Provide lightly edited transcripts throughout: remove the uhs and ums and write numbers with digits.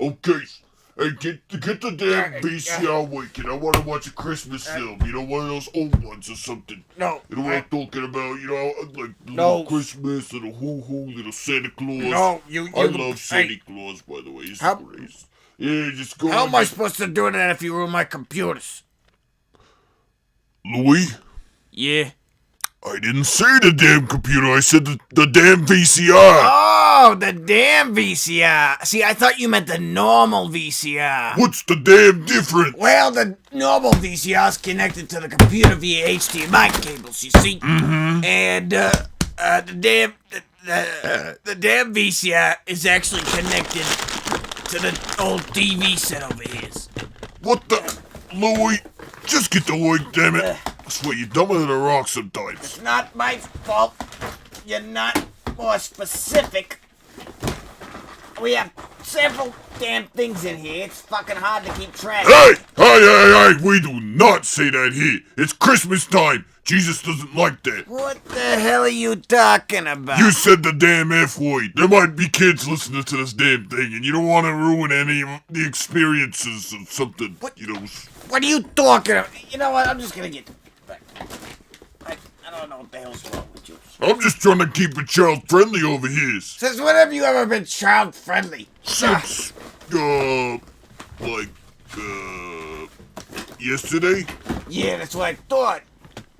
Okay. Hey, get the damn VCR working. I want to watch a Christmas film. You know, one of those old ones or something. No. You know what I'm talking about? You know, like No. Little Christmas, Little Hoo-Hoo, Little Santa Claus. No, I love Santa Claus, by the way. He's great. Yeah, just go. How am I supposed to do that if you ruin my computers? Louis? Yeah? I didn't say the damn computer. I said the damn VCR. Oh, the damn VCR. See, I thought you meant the normal VCR. What's the damn difference? Well, the normal VCR is connected to the computer via HDMI cables, you see? Mm-hmm. And, the damn VCR is actually connected to the old TV set over here. What the? Louis, just get to work, damn it. I swear you're dumber than a rock sometimes. It's not my fault. You're not more specific. We have several damn things in here. It's fucking hard to keep track. Hey, we do not say that here. It's Christmas time. Jesus doesn't like that. What the hell are you talking about? You said the damn F word. There might be kids listening to this damn thing, and you don't want to ruin any of the experiences of something, What are you talking about? You know what? I'm just gonna get back. I don't know what the hell's wrong with you. I'm just trying to keep it child-friendly over here. Since when have you ever been child-friendly? Since, yesterday? Yeah, that's what I thought.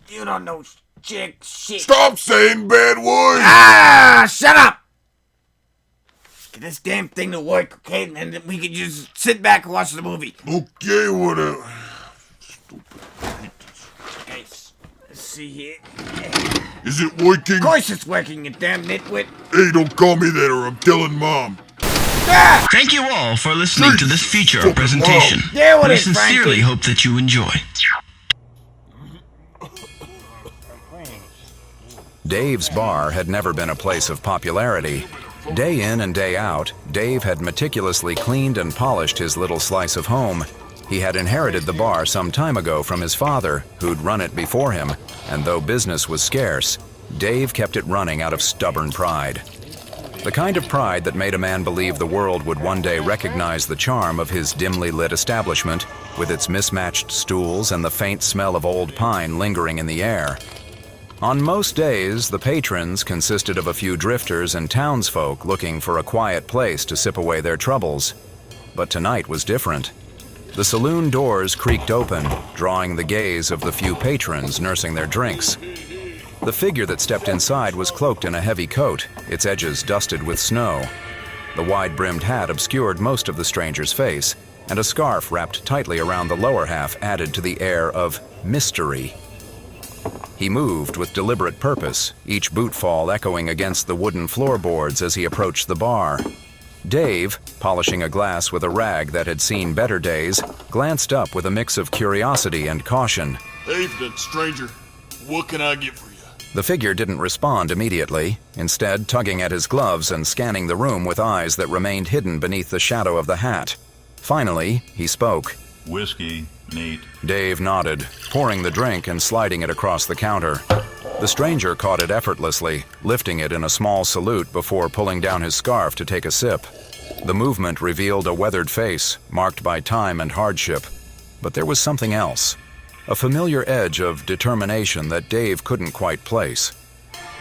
You don't know shit. Stop saying bad words! Ah, shut up! Get this damn thing to work, okay? And then we can just sit back and watch the movie. Okay, whatever. Stupid. Okay, let's see here. Is it working? Of course it's working, you damn nitwit. Hey, don't call me that or I'm telling Mom. Ah! Thank you all for listening to this feature or presentation. There it We is, sincerely Frankie. hope that you enjoy. Dave's bar had never been a place of popularity. Day in and day out, Dave had meticulously cleaned and polished his little slice of home. He had inherited the bar some time ago from his father, who'd run it before him, and though business was scarce, Dave kept it running out of stubborn pride. The kind of pride that made a man believe the world would one day recognize the charm of his dimly lit establishment, with its mismatched stools and the faint smell of old pine lingering in the air. On most days, the patrons consisted of a few drifters and townsfolk looking for a quiet place to sip away their troubles. But tonight was different. The saloon doors creaked open, drawing the gaze of the few patrons nursing their drinks. The figure that stepped inside was cloaked in a heavy coat, its edges dusted with snow. The wide-brimmed hat obscured most of the stranger's face, and a scarf wrapped tightly around the lower half added to the air of mystery. He moved with deliberate purpose, each bootfall echoing against the wooden floorboards as he approached the bar. Dave, polishing a glass with a rag that had seen better days, glanced up with a mix of curiosity and caution. Evening, stranger. What can I get for you? The figure didn't respond immediately, instead tugging at his gloves and scanning the room with eyes that remained hidden beneath the shadow of the hat. Finally, he spoke. Whiskey, neat. Dave nodded, pouring the drink and sliding it across the counter. The stranger caught it effortlessly, lifting it in a small salute before pulling down his scarf to take a sip. The movement revealed a weathered face, marked by time and hardship. But there was something else, a familiar edge of determination that Dave couldn't quite place.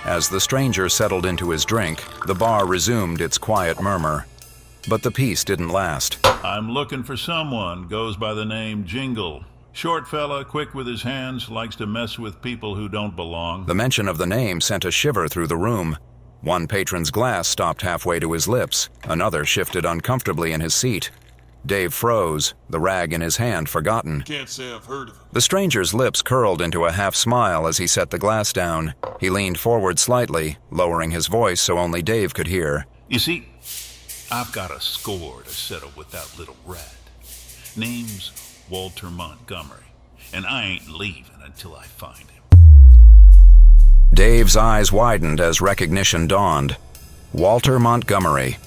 As the stranger settled into his drink, the bar resumed its quiet murmur. But the peace didn't last. I'm looking for someone, goes by the name Jingle. Short fella, quick with his hands, likes to mess with people who don't belong. The mention of the name sent a shiver through the room. One patron's glass stopped halfway to his lips. Another shifted uncomfortably in his seat. Dave froze, the rag in his hand forgotten. Can't say I've heard of him. The stranger's lips curled into a half smile as he set the glass down. He leaned forward slightly, lowering his voice so only Dave could hear. You see, I've got a score to settle with that little rat. Name's Walter Montgomery, and I ain't leaving until I find him. Dave's eyes widened as recognition dawned. Walter Montgomery,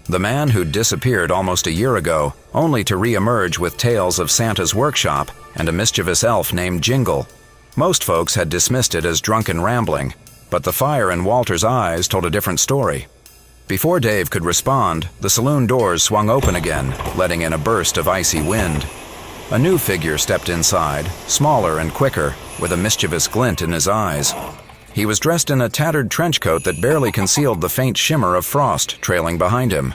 the man who'd disappeared almost a year ago, only to re-emerge with tales of Santa's workshop and a mischievous elf named Jingle. Most folks had dismissed it as drunken rambling, but the fire in Walter's eyes told a different story. Before Dave could respond, the saloon doors swung open again, letting in a burst of icy wind. A new figure stepped inside, smaller and quicker, with a mischievous glint in his eyes. He was dressed in a tattered trench coat that barely concealed the faint shimmer of frost trailing behind him.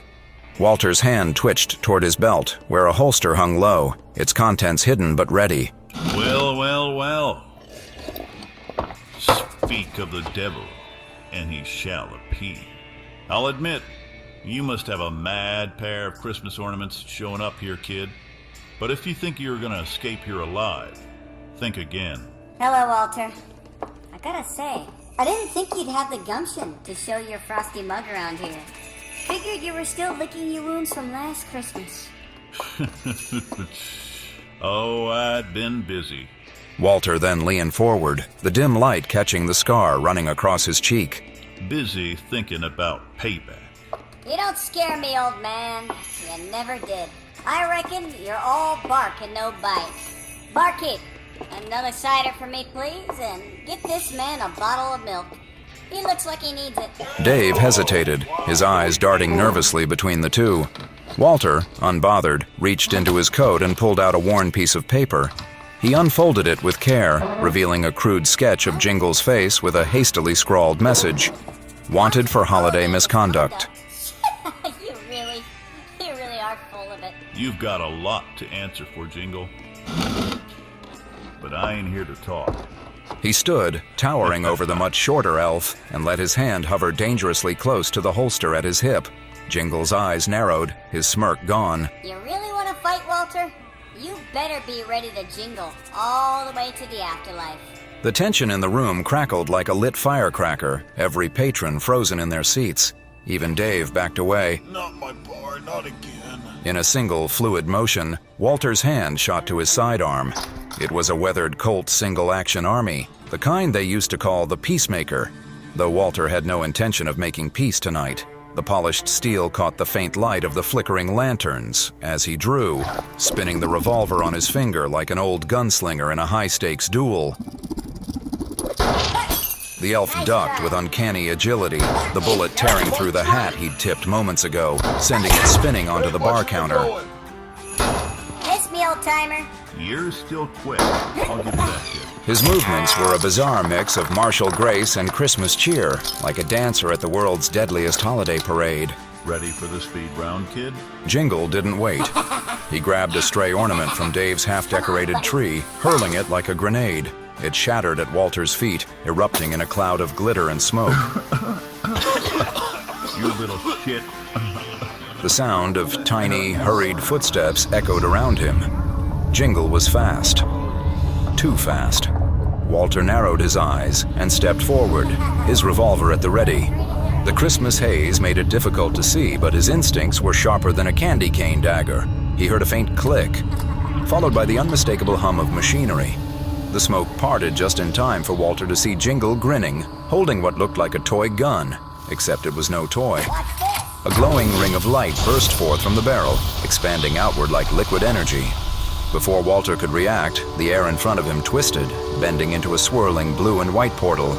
Walter's hand twitched toward his belt, where a holster hung low, its contents hidden but ready. Well, well, well. Speak of the devil, and he shall appear. I'll admit, you must have a mad pair of Christmas ornaments showing up here, kid. But if you think you're gonna escape here alive, think again. Hello, Walter. I gotta say, I didn't think you'd have the gumption to show your frosty mug around here. Figured you were still licking your wounds from last Christmas. Oh, I'd been busy. Walter then leaned forward, the dim light catching the scar running across his cheek. Busy thinking about payback. You don't scare me, old man. You never did. I reckon you're all bark and no bite. Barkeep, another cider for me, please, and get this man a bottle of milk. He looks like he needs it. Dave hesitated, his eyes darting nervously between the two. Walter, unbothered, reached into his coat and pulled out a worn piece of paper. He unfolded it with care, revealing a crude sketch of Jingle's face with a hastily scrawled message. Wanted for holiday misconduct. You really are full of it. You've got a lot to answer for, Jingle. But I ain't here to talk. He stood, towering over the much shorter elf, and let his hand hover dangerously close to the holster at his hip. Jingle's eyes narrowed, his smirk gone. You really want to fight, Walter? You better be ready to jingle all the way to the afterlife. The tension in the room crackled like a lit firecracker, every patron frozen in their seats. Even Dave backed away. Not my bar, not again. In a single, fluid motion, Walter's hand shot to his sidearm. It was a weathered Colt single-action army, the kind they used to call the Peacemaker. Though Walter had no intention of making peace tonight, the polished steel caught the faint light of the flickering lanterns as he drew, spinning the revolver on his finger like an old gunslinger in a high-stakes duel. The elf ducked with uncanny agility, the bullet tearing through the hat he'd tipped moments ago, sending it spinning onto the bar counter. Miss me, old-timer. You're still quick. I'll give you that shit. His movements were a bizarre mix of martial grace and Christmas cheer, like a dancer at the world's deadliest holiday parade. Ready for the speed round, kid? Jingle didn't wait. He grabbed a stray ornament from Dave's half-decorated tree, hurling it like a grenade. It shattered at Walter's feet, erupting in a cloud of glitter and smoke. You little shit. The sound of tiny, hurried footsteps echoed around him. Jingle was fast. Too fast. Walter narrowed his eyes and stepped forward, his revolver at the ready. The Christmas haze made it difficult to see, but his instincts were sharper than a candy cane dagger. He heard a faint click, followed by the unmistakable hum of machinery. The smoke parted just in time for Walter to see Jingle grinning, holding what looked like a toy gun, except it was no toy. A glowing ring of light burst forth from the barrel, expanding outward like liquid energy. Before Walter could react, the air in front of him twisted, bending into a swirling blue and white portal.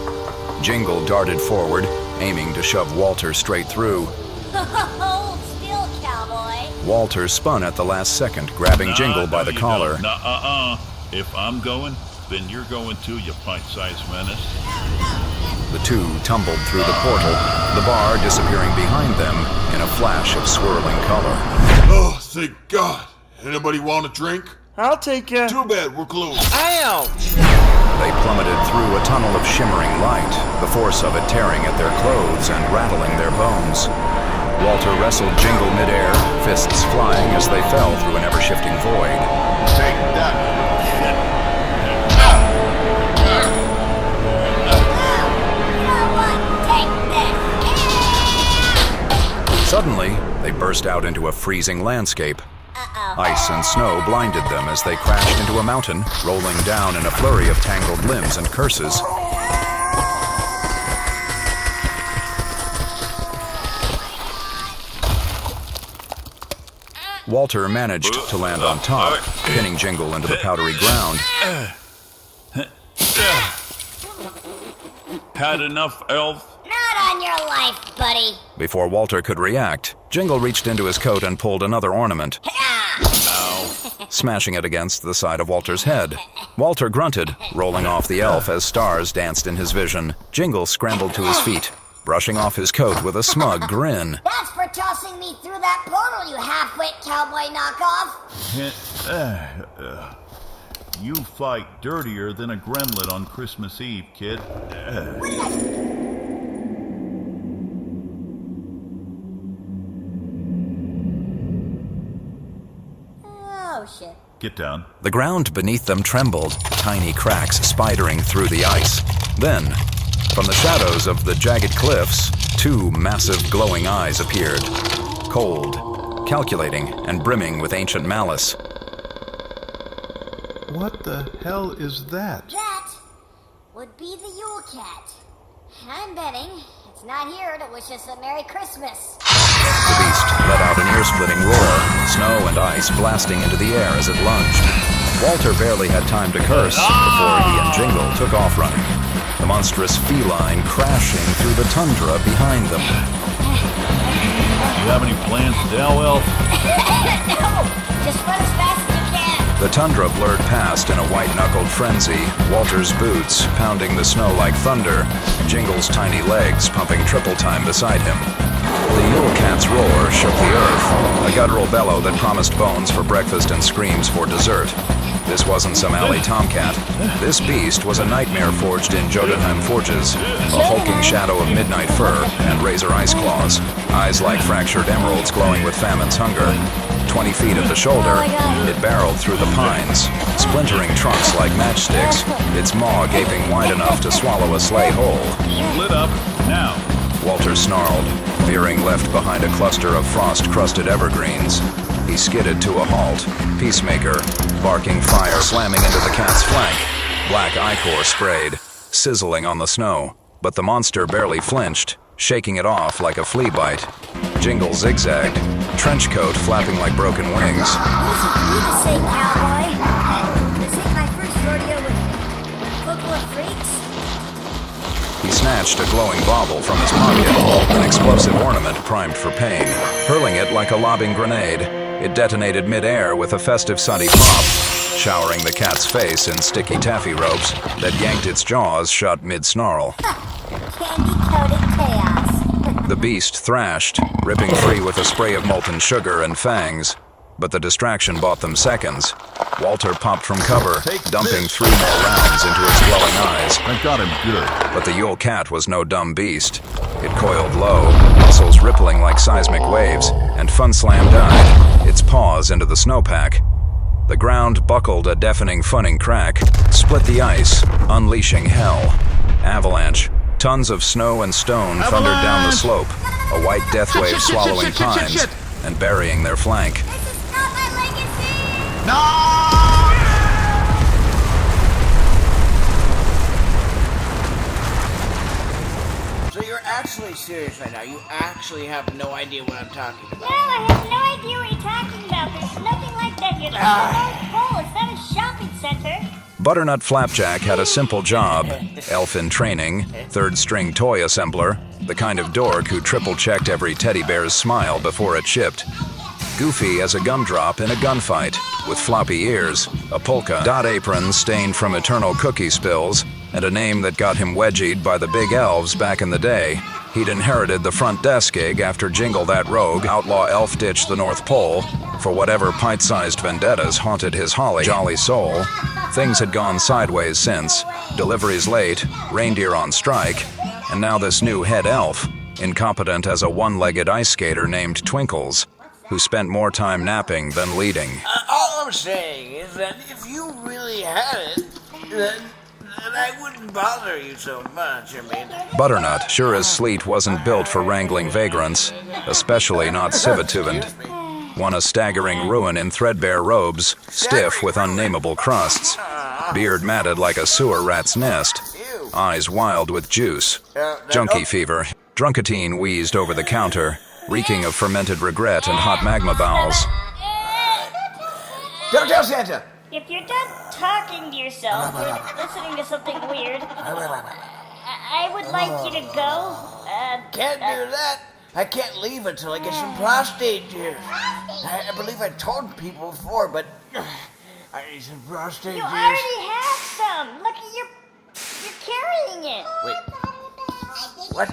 Jingle darted forward, aiming to shove Walter straight through. Hold still, cowboy. Walter spun at the last second, grabbing Jingle by the collar. If I'm going, then you're going too, you pint-sized menace. The two tumbled through the portal, the bar disappearing behind them in a flash of swirling color. Oh, thank God. Anybody want a drink? I'll take you. Too bad, we're closed. Ouch! They plummeted through a tunnel of shimmering light, the force of it tearing at their clothes and rattling their bones. Walter wrestled Jingle midair, fists flying as they fell through an ever-shifting void. Take that. Suddenly, they burst out into a freezing landscape. Ice and snow blinded them as they crashed into a mountain, rolling down in a flurry of tangled limbs and curses. Walter managed to land on top, pinning Jingle into the powdery ground. Had enough, elf? Not on your life, buddy. Before Walter could react, Jingle reached into his coat and pulled another ornament, smashing it against the side of Walter's head. Walter grunted, rolling off the elf as stars danced in his vision. Jingle scrambled to his feet, brushing off his coat with a smug grin. That's for tossing me through that portal, you half-wit cowboy knockoff. You fight dirtier than a gremlin on Christmas Eve, kid. Oh, shit. Get down. The ground beneath them trembled, tiny cracks spidering through the ice. Then, from the shadows of the jagged cliffs, two massive glowing eyes appeared, cold, calculating, and brimming with ancient malice. What the hell is that? That would be the Yule Cat. I'm betting it's not here to wish us a Merry Christmas. The beast let out an ear-splitting roar, snow and ice blasting into the air as it lunged. Walter barely had time to curse before he and Jingle took off running, the monstrous feline crashing through the tundra behind them. You have any plans now, Elf? No! Just run as fast as you can! The tundra blurred past in a white-knuckled frenzy, Walter's boots pounding the snow like thunder, Jingle's tiny legs pumping triple time beside him. The Yule Cat's roar shook the earth, a guttural bellow that promised bones for breakfast and screams for dessert. This wasn't some alley tomcat. This beast was a nightmare forged in Jotunheim forges, a hulking shadow of midnight fur and razor ice claws, eyes like fractured emeralds glowing with famine's hunger. 20 feet at the shoulder, it barreled through the pines, splintering trunks like matchsticks, its maw gaping wide enough to swallow a sleigh whole. Lit up, now. Walter snarled, veering left behind a cluster of frost-crusted evergreens. He skidded to a halt, Peacemaker, barking fire slamming into the cat's flank. Black ichor sprayed, sizzling on the snow, but the monster barely flinched, shaking it off like a flea bite. Jingle zigzagged, trench coat flapping like broken wings. Easy for you to say, cowboy. This ain't my first rodeo with folklore freaks. He snatched a glowing bauble from his pocket, an explosive ornament primed for pain. Hurling it like a lobbing grenade, it detonated mid-air with a festive sunny pop, showering the cat's face in sticky taffy ropes that yanked its jaws shut mid-snarl. Candy-coated chaos. The beast thrashed, ripping free with a spray of molten sugar and fangs. But the distraction bought them seconds. Walter popped from cover, dumping 3 more rounds into its glowing eyes. I got him good. But the Yule Cat was no dumb beast. It coiled low, muscles rippling like seismic waves, and Funslam died, its paws into the snowpack. The ground buckled a deafening funning crack, split the ice, unleashing hell. Avalanche. Tons of snow and stone thundered down the slope, a white death wave swallowing pines and burying their flank. So you're actually serious right now? You actually have no idea what I'm talking about? No, I have no idea what you're talking about. There's nothing like that here. There's a North Pole. It's not a shopping center. Butternut Flapjack had a simple job, elf in training, third-string toy assembler, the kind of dork who triple-checked every teddy bear's smile before it shipped. Goofy as a gumdrop in a gunfight, with floppy ears, a polka dot apron stained from eternal cookie spills, and a name that got him wedgied by the big elves back in the day. He'd inherited the front desk gig after Jingle That Rogue outlaw elf ditched the North Pole for whatever pint-sized vendettas haunted his holly jolly soul. Things had gone sideways since, deliveries late, reindeer on strike, and now this new head elf, incompetent as a one-legged ice skater named Twinkles, who spent more time napping than leading. All I'm saying is that if you really had it, then I wouldn't bother you so much. I mean, Butternut, sure as Sleet wasn't built for wrangling vagrants, especially not Civituvant. Won a staggering ruin in threadbare robes, stiff with unnameable crusts, beard matted like a sewer rat's nest, eyes wild with juice, junkie fever. Drunkatine wheezed over the counter, reeking of fermented regret and hot magma bowels. don't tell Santa! If you're done talking to yourself or listening to something weird, I would like you to go. Can't do that. I can't leave until I get some prostate juice. I believe I told people before, but I need some prostate You juice. already have some. Look at you're carrying it. Wait. What?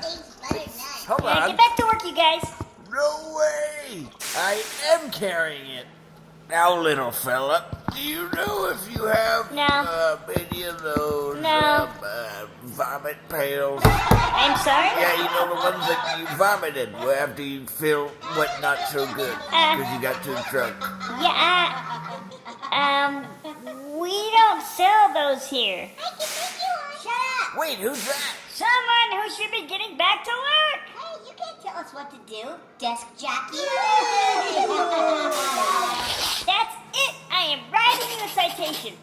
Hold Yeah, on. get back to work, you guys. No way! I am carrying it. Now, little fella, do you know if you have any of those vomit pails? I'm sorry? Yeah, you know the ones that you vomited after you feel what not so good because you got too drunk. Yeah, we don't sell those here. Shut up! Wait, who's that? Someone who should be getting back to work. Hey, you can't tell us what to do, desk jockey. That's it. I am writing you a citation.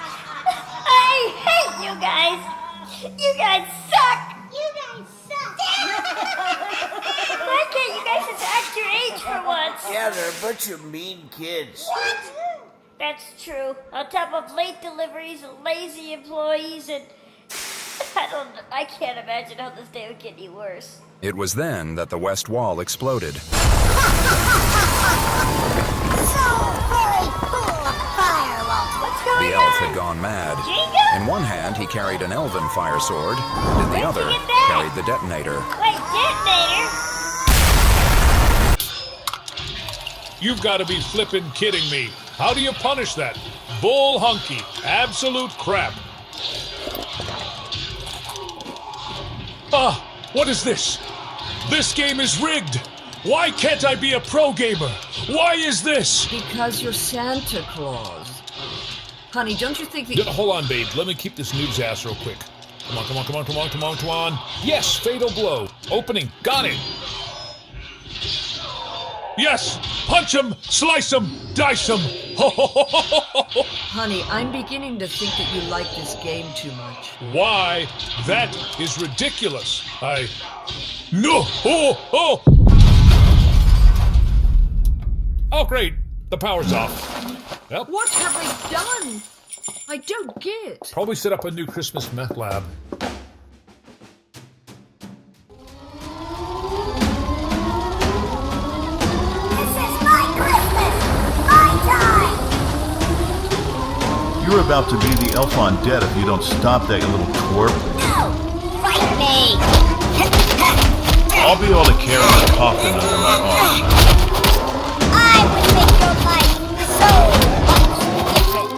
I hate you guys. You guys suck. You guys suck. Why can't you guys just act your age for once? Yeah, they're a bunch of mean kids. What? That's true. On top of late deliveries, lazy employees, and I can't imagine how this day would get any worse. It was then that the west wall exploded. So very full of fire, Walter. What's going The on? elf had gone mad. Jinga? In one hand, he carried an elven fire sword, and in the Where'd you other, get that? carried the detonator. Wait, detonator? You've got to be flippin' kidding me. How do you punish that? Bull hunky. Absolute crap. Ah, what is this? This game is rigged. Why can't I be a pro gamer? Why is this? Because you're Santa Claus. Honey, don't you think that... Hold on, babe. Let me keep this noob's ass real quick. Come on, come on, come on, come on, come on, come on. Yes, fatal blow. Opening. Got it. Yes! Punch him! Slice him! Dice him! Honey, I'm beginning to think that you like this game too much. Why? That is ridiculous. No! Oh! Oh, great. The power's off. Yep. What have I done? I don't get. Probably set up a new Christmas meth lab. You're about to be the elf on debt if you don't stop that, you little twerp. No! Fight me! I'll be able to carry the coffin under my arm. I would make your life so much different.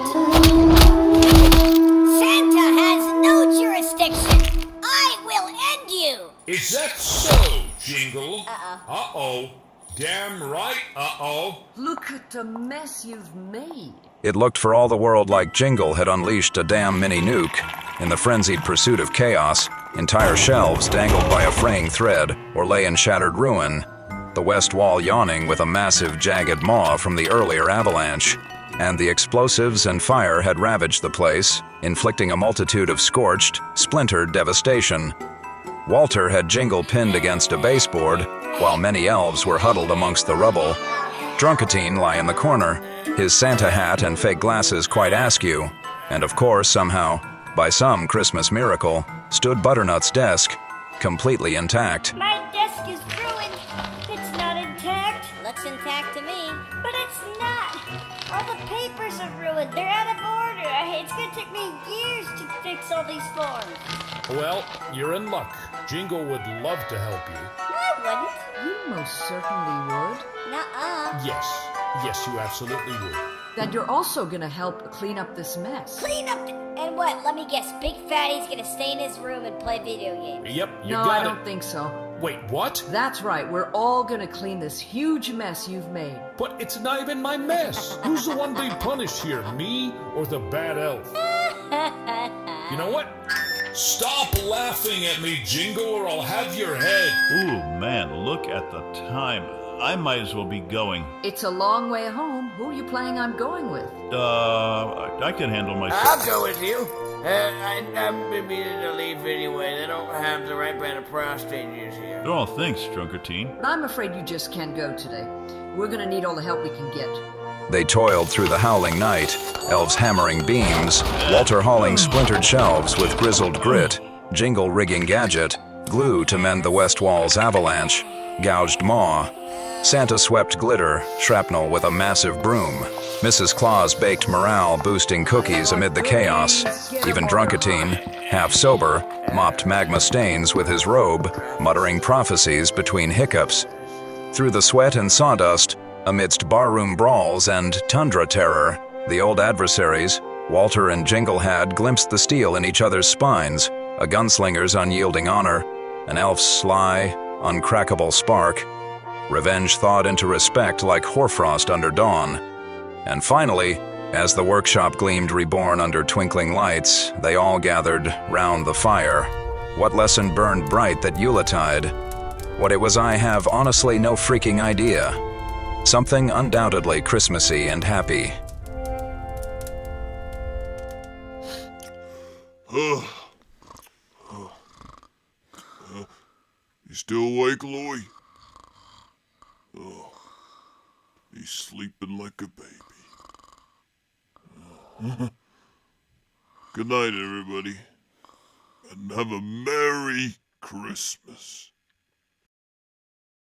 Santa has no jurisdiction. I will end you. Is that so, Jingle? Uh-oh. Damn right, uh-oh. Look at the mess you've made. It looked for all the world like Jingle had unleashed a damn mini nuke. In the frenzied pursuit of chaos, entire shelves dangled by a fraying thread or lay in shattered ruin, the west wall yawning with a massive jagged maw from the earlier avalanche, and the explosives and fire had ravaged the place, inflicting a multitude of scorched, splintered devastation. Walter had Jingle pinned against a baseboard, while many elves were huddled amongst the rubble. Drunkatine lay in the corner, his Santa hat and fake glasses quite askew, and of course, somehow, by some Christmas miracle, stood Butternut's desk, completely intact. My desk is ruined. It's not intact. Looks intact to me. But it's not. All the papers are ruined. They're out of order. It's gonna take me years to fix all these forms. Well, you're in luck. Jingle would love to help you. I wouldn't. You most certainly would. Nuh-uh. Yes, you absolutely would. That you're also gonna help clean up this mess. Clean up and what? Let me guess. Big Fatty's gonna stay in his room and play video games. Yep, you No, got I it. don't think so. Wait, what? That's right, we're all gonna clean this huge mess you've made. But it's not even my mess. Who's the one being punished here, me or the bad elf? You know what? Stop laughing at me, Jingle, or I'll have your head. Ooh, man, look at the time. I might as well be going. It's a long way home. Who are you planning on going with? I can handle myself. I'll go with you. I'm meaning to leave anyway. They don't have the right brand of prostate juice here. Oh, thanks, Drunkatine. I'm afraid you just can't go today. We're gonna need all the help we can get. They toiled through the howling night, elves hammering beams, Walter hauling splintered shelves with grizzled grit, Jingle rigging gadget, glue to mend the west wall's avalanche, gouged maw. Santa swept glitter, shrapnel with a massive broom. Mrs. Claus baked morale, boosting cookies amid the chaos. Even Drunkatine, half sober, mopped magma stains with his robe, muttering prophecies between hiccups. Through the sweat and sawdust, amidst barroom brawls and tundra terror, the old adversaries, Walter and Jingle had glimpsed the steel in each other's spines, a gunslinger's unyielding honor, an elf's sly, uncrackable spark, revenge thawed into respect like hoarfrost under dawn. And finally, as the workshop gleamed reborn under twinkling lights, they all gathered round the fire. What lesson burned bright that Yuletide? What it was I have honestly no freaking idea. Something undoubtedly Christmassy and happy. You still awake, Louie? Oh, he's sleeping like a baby. Good night, everybody, and have a Merry Christmas.